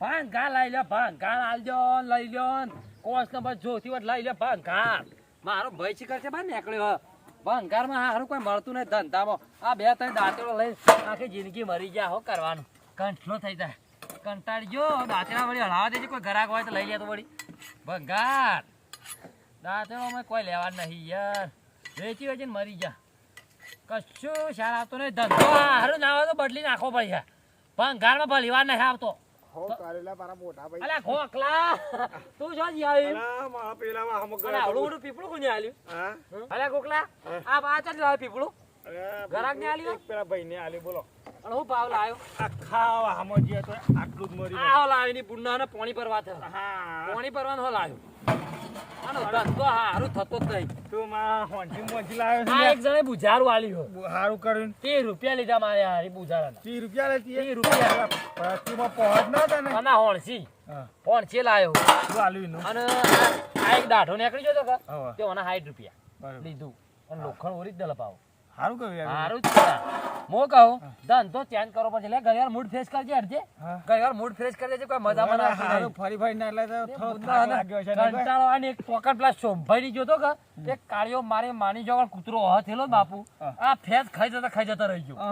ભંગાર લઈ લે ભંગાર આલજો લઈ લ્યો કોસ ને બસ જોતી વટ લઈ લે ભંગાર મારો ભાઈ શિકાર છે બહાર નીકળ્યો ભંગાર માં હારું કોઈ મળતું નહીં ધંધામાં આ બે ત્રણ દાંતેડો લઈ આખી જિંદગી મરી જાય હો કરવાનું કંઠલો થઈ જાય કંટાળી જો દાંતેડા વળી હલાવા દેજે કોઈ ગ્રાહક હોય તો લઈ લે તો વળી ભંગાર દાંતેડો અમે કોઈ લેવા નહીં યાર વેચી વેચીને મરી જા કશું સાર આવતો નહીં ધંધો હારું ના આવે તો બદલી નાખવો પડી જાય ભંગારમાં ભલી વાર નહીં આવતો અલા ખોખલા તું શું જી આવ્યું આવડું પીપળું કોને આલ્યું અલા ખોખલા આ પાછળ લાવ્યો પીપળું ગરાક ને આલ્યું પેલા ભાઈ ને આલ્યું બોલો અને હું ભાવ લાવ્યો આખા હામો જે તો આટલું જ મરી આ લાવ્યો ની પુન્ના ને પાણી ભરવા થયો પાણી ભરવાનું હો લાવ્યો આનો ધંધો હારું થતો જ નહીં તું માં હોંજી મોંજી લાવ્યો આ એક જણે બુજારું આલ્યું હારું કર્યું 30 રૂપિયા લીધા મારે હારી બુજારાના 30 રૂપિયા લેતી 30 રૂપિયા પ્રતિમાં પહોંચ ના તને અને હોણસી હોણસી લાવ્યો શું આલ્યું અને આ એક દાઢો નીકળી ગયો તો કે હા તે ઓના 60 રૂપિયા લીધું અને લોખંડ ઓરિજિનલ અપાવો હારું કર્યું યાર હારું જ મો કહું ધંધો ચેન્જ કરવો પડશે લે ઘડિયાળ મૂડ ફ્રેશ કરજે હરજે ઘડિયાળ મૂડ ફ્રેશ કરી દેજે કોઈ મજા મને આવતી હારું નહીં ફરી ફરી ના એટલે તો થોડો થાક લાગ્યો છે ને કંટાળો અને એક ટોકન પ્લસ સોમભાઈ ની જોતો કે તે કાળિયો મારે માની જો કૂતરો હથેલો બાપુ આ ફેસ ખાઈ જતા રહી ગયો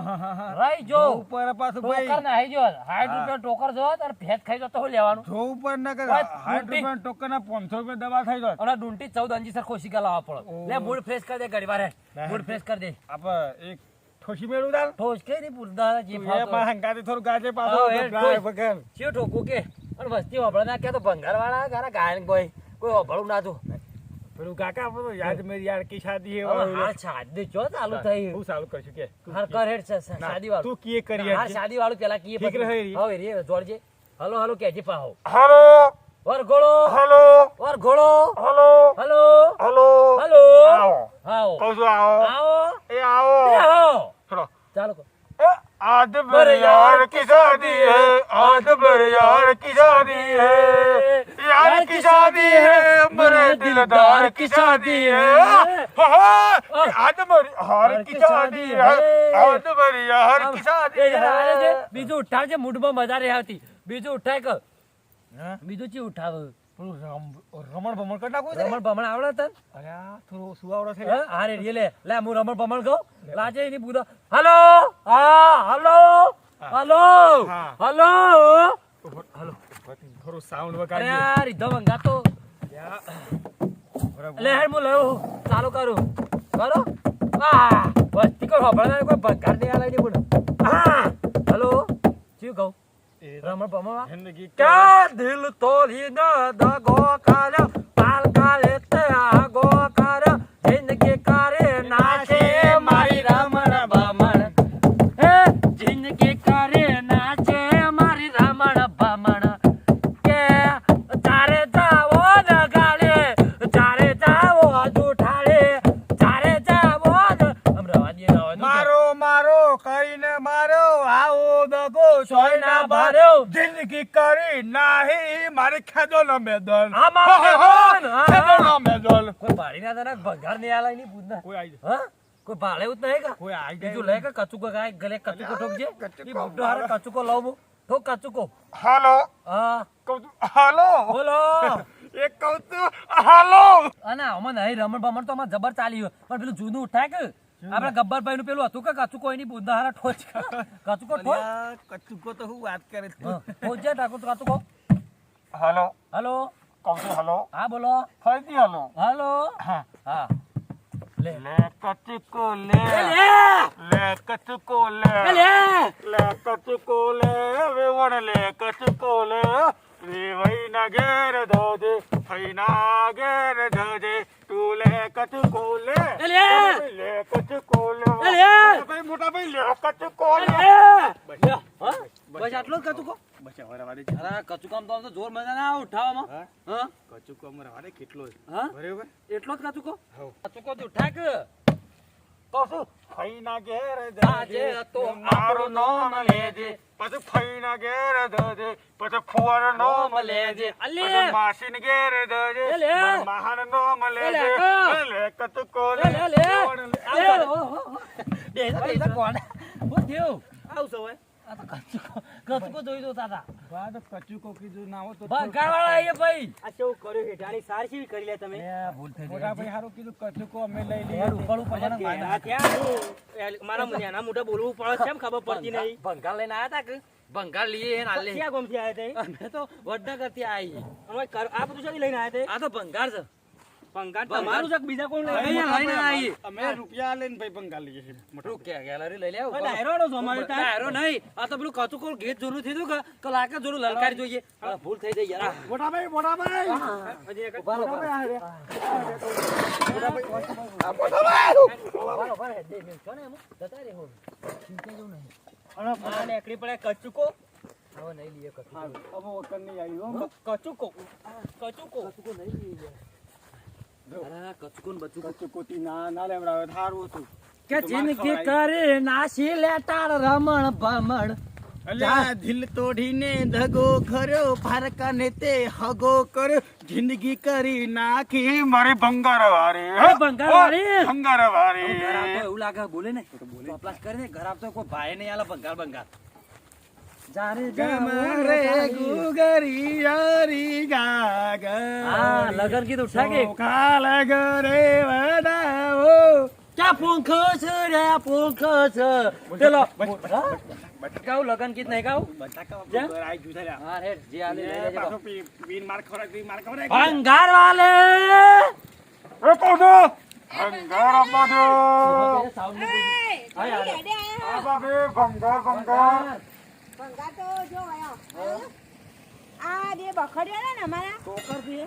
રહી જો ઉપર પાછું ભાઈ ટોકર નાહી જો 60 રૂપિયા ટોકર જો અને ફેસ ખાઈ જતો હું લેવાનું જો ઉપર ના કર 60 રૂપિયા ટોકન ના 500 રૂપિયા દવા થઈ જાય અને ડુંટી 14 અંજી સર ખોશિકા લાવવા પડે લે મૂડ ફ્રેશ કરી દે ઘડી વારે મૂડ ફ્રેશ કરી દે આપણે એક ઠોસી મેળું દાલ ઠોસ કે ની પૂરદા જે એ ફાવતો પણ હંગાતે થોડું ગાજે પાછો ગાય વગર ચિયો ઠોકો કે અને વસ્તી હોબળે ના કે તો ભંગાર વાળા ગારા ગાયન કોઈ હોબળું ના તો પેલું કાકા આપણો યાદ મેરી યાર કી શાદી હે હાલ શાદી ચો ચાલુ થઈ હું ચાલુ કરશું કે હાર કર હેડ શાદી વાળું તું કીએ કરી હાર શાદી વાળું પેલા કીએ ઠીક રહે રી. હવે રે જોડજે હલો હલો કેજી પાહો હેલો વરઘોડો હેલો વરઘોડો હેલો હલો હેલો હલો આવો આવો કહું છું આવો આવો એ આવો આવો ચલો ચાલો કો आज बर यार की शादी है आज बर यार की शादी है यार की शादी है मेरे दिलदार की शादी है आज बर यार की शादी है आज बर यार की शादी है બીજું ઉઠાવજે મૂડમાં મજા રહે આવતી બીજું ઉઠાય કે બીજું ચી ઉઠાવ રમણ ભમણ કરી નાખું રમણ ભમણ આવડે તને અરે થોડું સુવાવડો છે હા રે લે લે હું રમણ ભમણ કહું લાજે એની પૂરો હલો હા હલો હલો હલો હલો થોડું સાઉન્ડ અરે વગાડી યાર ઇધો મંગા તો લે હેડ હું લઉં ચાલુ કરું કરો આ વસ્તી કોઈ હોબળના કોઈ ભંગાર દે આલાઈ બોલ હા હલો શું કહું રમણ ભમણ જિંદગી क्या दिल तोड़ी न दगो कर पाल काले ते आगो कर जिंदगी करे नाचे मारी रमण भमण हे जिंदगी करे नाचे मारी रमण भमण के चारे जाओ नगाड़े चारे जाओ जूठाड़े चारे जाओ हम रवानी ना मारो मारो કરીને મારો આવો દગો સોય ના ભર્યો જિંદગી કરી નાહી મારી ખેદોનો મેદન હા મારો ખેદોનો મેદન કોઈ ભાડી ના તને ભંગાર ને આલાઈ ની પૂછના કોઈ આવી હા કોઈ ભાડે ઉત નહીં કા કોઈ આવી બીજું લે કે કચુકો ગાય ગલે કચુકો ઠોકજે ઈ બુડ્ઢો હારે કચુકો લાવું ઠોક કચુકો હાલો હા કહું તું હાલો બોલો એક કહું તું હાલો અને આમાં નહીં રમણ ભમણ તો આમાં જબર ચાલી ગયો પણ પેલું જૂનું ઉઠાય કે આપણે ગબ્બરભાઈ નું પેલું હતું કે કચુકો એની બુડ્ઢા હારે ઠોચ કચુકો ઠોક કચુકો તો હું વાત કરે ઠોચજે ઠાકુર કચુકો હાલો હલો કહું છું હાલો હા બોલો ફરીથી હાલો હલો હા હા લે લે કચુકો લે લે લે કચુકો લે લે લે કચુકો લે વેવણ લે કચુકો લે રે વૈના ઘેર ધોજે ફૈના ઘેર ધોજે તું લે કચુકો લે લે લે કચુકો લે લે ભાઈ મોટા ભાઈ લે કચુકો લે હા બસ આટલો જ કચુકો બસ હવે રવા દે અરે કચુકામ તો જોર મજા ના આવે ઉઠાવવામાં હા કચુકો અમારે રવા દે કેટલો હા બરાબર એટલો જ કચુકો હા કચુકો જ ઉઠા કે તો શું ફૈના ઘેર આજે તો મારું નામ લેજે પછી ફૈના ઘેર ધોજે પછી ફુવાર નામ લેજે પછી માસીન ઘેર ધોજે લે. મહાન નામ લેજે લે. લે કચુકો લે લે લે લે કોણ હું થયું આવ સવાય આ તો કચુકો જોઈ દો તાતા બા તો કચુકો કીધું ના હો તો બંગાળવાળા આઈએ ભાઈ આ કેવું કર્યું હેઠાણી સાર કેવી કરી લે તમે ભૂલ થઈ મોટા ભાઈ હારું કીધું કચુકો અમે લઈ લઈએ યાર ઉપર ઉપર મને આ ત્યાં મારા મુનિયાના મોઢા બોલવું પડે કેમ ખબર પડતી નહીં બંગાળ લઈને આયા તા કે બંગાળ લીએ ને આલે ક્યાં ગોમથી આવ્યા તે અમે તો વડનગરથી આવી આ બધું શું લઈને આવ્યા તે આ તો બંગાળ છે પંગાટ તમારું છે કે બીજા કોણ લઈને અહીંયા લઈને આવી અમે રૂપિયા લઈને ભાઈ બંગાળ લઈએ છીએ મોટું કે ગેલેરી લઈ લેવું ડાયરો નો અમારે ત્યાં ડાયરો નહીં આ તો પેલું કચુકો ગેટ જોરું થયું કે લાકે જોરું લલકારી જોઈએ આ ભૂલ થઈ જાય યાર મોટા ભાઈ હજી એક ઉભા રહો, ઉભા રહો. આ નેકડી પડે કચુકો હવે નહીં લઈએ કચુકો. હવે વખત નહીં આવ્યું હો. કચુકો કચુકો અરે કચુકો ને બચુકો. કચુકોથી ના લેવડાવે સારું હતું કે જિંદગી કરે નાસી લેટાર રમણ ભમણ અલ્યા દિલ તોડીને ધગો કર્યો ફારકાને તે હગો કર્યો જિંદગી કરી નાખી મારી બંગાર વારી અરે બંગાળવાળી. બંગાર વારી ઘર આપતો એવું લાગે બોલે ને ચોપલાસ કરીને ઘર આપતો કોઈ ભાઈ નહીં આલે બંગાળ બંગાળ જારે ગમરે ગુગરી યારી ગાગર હા લગન કીધું ઠાકે કાલ ગરે વડાવો ક્યાં પૂંખો છે રે પૂંખો છે પેલો ગાવ લગન કીધ નહીં ગાવ જા. હા રે જે આલે લઈ લેજે તો. બંગાળ વાલે સાઉન્ડ ની બોલ. હા યાર ભંગા તો જો આયો આ જે બખડ્યો ને અમારા ટોકર થી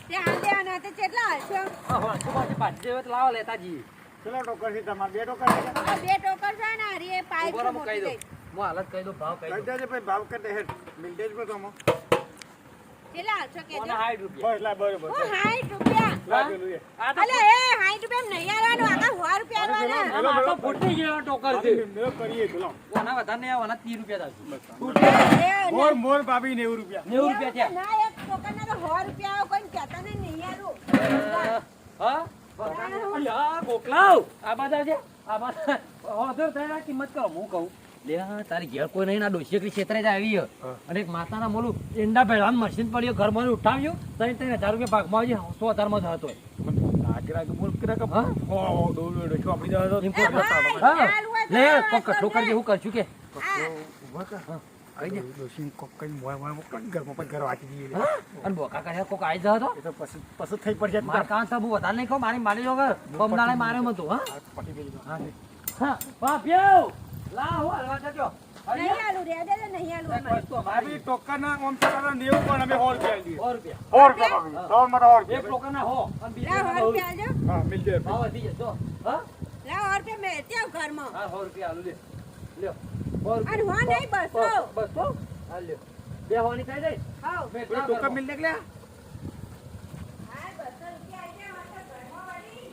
તે આ દેવાના તે કેટલા હશે હા હા સુભાષ પાછી જેવો તો લાવો લેતા જી આ બે ટોકર છે ને હરી પાઇપ ઉભો રહો, હું મોટી કહી દઉં થઈ. હું હાલત કહી દઉં ભાવ કહી દઉં કેટલા હશે કે કોના 60 રૂપિયા હું 60 રૂપિયા આ તો અલે એ 60 રૂપિયા નહીં આલવાનું આકા 100 રૂપિયા આલવાના આમાં આ તો ફૂટી ગયેલો ટોકર છે ઓના વધારે નહીં ઓના 30 રૂપિયા થાશે એ મોર ભાભી 90 રૂપિયા 90 રૂપિયા થયા ના એક ટોકરના તો 100 રૂપિયા આવે, કોઈ કહેતા નહીં આલું હા અલ્યા ગોકલાવ આ બાદ આવજે આ બાદ ઓધર થયા કિંમત કરો હું કહું લે હા, તારી ઘેર કોઈ નહીં ના ડોશી એકલી ક્ષેત્રે જ આવી હે. અને એક માતાના મોલું એંડા ભેળવાનું મશીન પડ્યું ઘરમાં ઉઠાવ્યું 3,000 રૂપિયા ભાગમાં આવજે 100,000 માં જ હતો હા લે કોક કઠો કરજે હું કરશું કે અને બોકા કાઢ્યા કોક આવી જતો મારે કાં તો હું વધારે નહીં ખાઉં મારી મારી વગર બમદાળે મારે મતું હા હા બાપ્યો લા હો હલવા જજો નહીં આલું રે દે નહીં આલું અમારે. એક લોકોના હો અને બીજા લા 100 રૂપિયા આલજો ભાવ વધી જશે જો. હા લા 100 રૂપિયા મેં ત્યાં ઘરમાં હા 100 રૂપિયા આલુ લે લ્યો 100 અને હો નહીં બસો બસ તો હાલ લ્યો બે હોની થઈ જાય હાઉ મેં એટલા ઘરમાં. હા 200 રૂપિયા આલજો અમારા ઘરમાં વાળી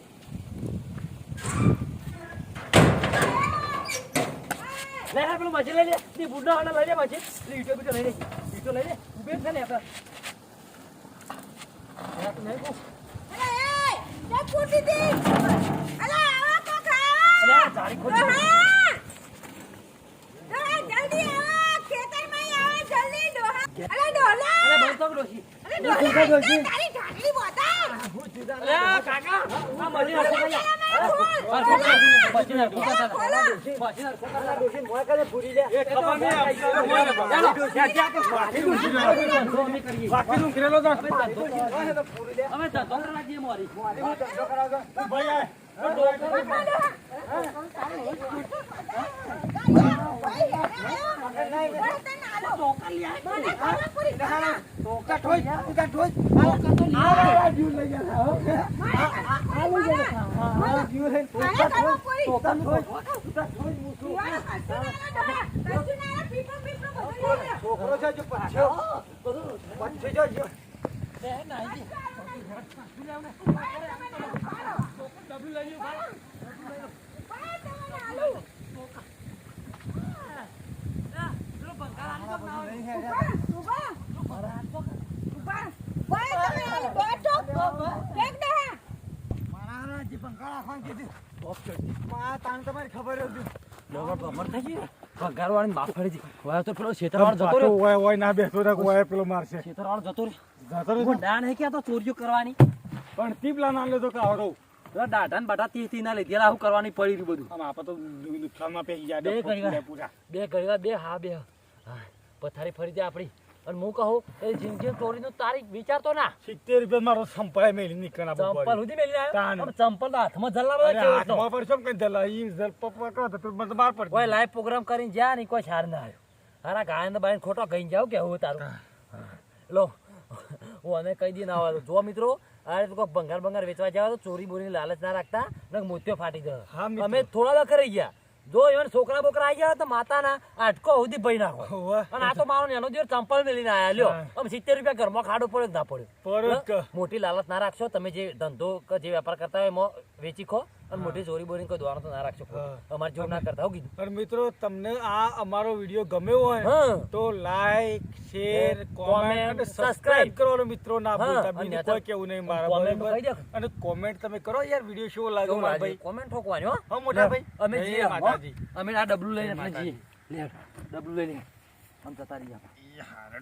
લે હા પેલું મશીન લઈ લે ની બુડ્ઢા વાળા લઈ લે મશીન લે ઈટો બીટો લઈ લે ઈટો લઈ લે ઉભે છે ને આપણે આ તો નહીં કહું. અરે એ તે ફૂટી દી અલા આવો કોકા અરે આ જાળી ખોલી ડોહા ડોહા જલ્દી આવો ખેતરમાં આવો જલ્દી ડોહા અલા ડોલા અરે બંધ તો ડોશી અરે ડોલા તારી ઢાકલી બોતા અરે આ કાકા આ મશીન હરખું કરી લે. મશીન હરખું કરતા હતા. મશીન હરખું કરતા ડોશી મોય કરે પૂરી લે એ ખબર નહીં ચાલો જ્યાં જ્યાં કે પાછી ડોશી અમે કરીએ અમે ધંધો કરવા જઈએ મોરી તમારી ખબર હતી ખબર થઈ ગઈ ભંગારવાળાની માફ કરી દી. હવે તો પેલો છેતરવાળો જતો રહ્યો. ઓય ઓય ના બેસો ને ઓય પેલો મારશે છેતરવાળો જતો રહ્યો. જતો રહ્યો. હું ના નહીં કે આ તો ચોરીઓ કરવાની. પણ ટીપલા ના લેતો કે આવરો પેલા દાઢા ને બાઢા તી ના લીધેલા શું કરવાની પડી રહ્યું બધું. આમ આપણે તો નુકસાનમાં પેસી ગયા બે ડફો ઘડીવાર. પૂરા બે ઘડીવાર બે હા બે હા. પથારી ફરી જાય આપણી. અને હું કહું એ જિંદગી ચોરીનું તારીખ વિચારતો ના. 70 રૂપિયા મારો સંપાય મેલી નીકળના ચંપલ સુધી મેલી આવ્યો. તાન. આમ ચંપલ તો હાથમાં જલાવા અરે કેવો હતો. હાથમાં પર શું કઈ દલા ઈ જલ પપ્પા કહો તો મને તો માર પડતી કોઈ લાઈવ પ્રોગ્રામ કરીને જા ને કોઈ છાર ના આવ્યો. હારા ગાયન ને બાયન ખોટો કહીને જાવ કે હું તારું. લો હું અમે કહી દઈએ ના આવે તો જો મિત્રો આ રીતે કોઈ ભંગાર વેચવા જાવ તો ચોરી બોરીની લાલચ ના રાખતા ને મોતિયો ફાટી હા, જાય. મિત્રો. અમે થોડા વખત રહી ગયા. જો એવા છોકરા બોકરા આવી ગયા તો માતાના આટકો સુધી ભઈ નાખો. હોવે. અને આ તો મારો નેનો દિવસ ચંપલ મેલીને આયા લ્યો. આમ 70 રૂપિયા ઘરમાં ખાડો પડ્યો કે ના પડ્યો જ પડ્યો કે. મોટી લાલચ ના રાખશો તમે જે ધંધો કે જે વેપાર કરતા હોય એમાં વેચી ખો અને મોટી ચોરી બોરી કોઈ દોવાનો તો ના રાખશો. હા. અમારે જોબ ના કરતા હો કીધું. પણ મિત્રો તમને આ અમારો વિડિયો ગમ્યો હોય હા. તો લાઈક શેર comment, કોમેન્ટ અને subscribe. સબસ્ક્રાઇબ કરવાનું મિત્રો ના હા. ભૂલતા અને બીજું આ તો કોઈ કેવું નહીં મારા comment માં બરાબર. કહી દો. અને કોમેન્ટ તમે કરો યાર વિડિયો શો લાગ્યો મારા ભાઈ કોમેન્ટ ઠોકવાની હો. હા, મોટા લે, ભાઈ. અમે જય જઈએ હો. માતાજી. અમે આ ડબલું લઈને આપણે જઈએ. લે ડબલું લઈને આમ જતા રહીએ આપણે. યાર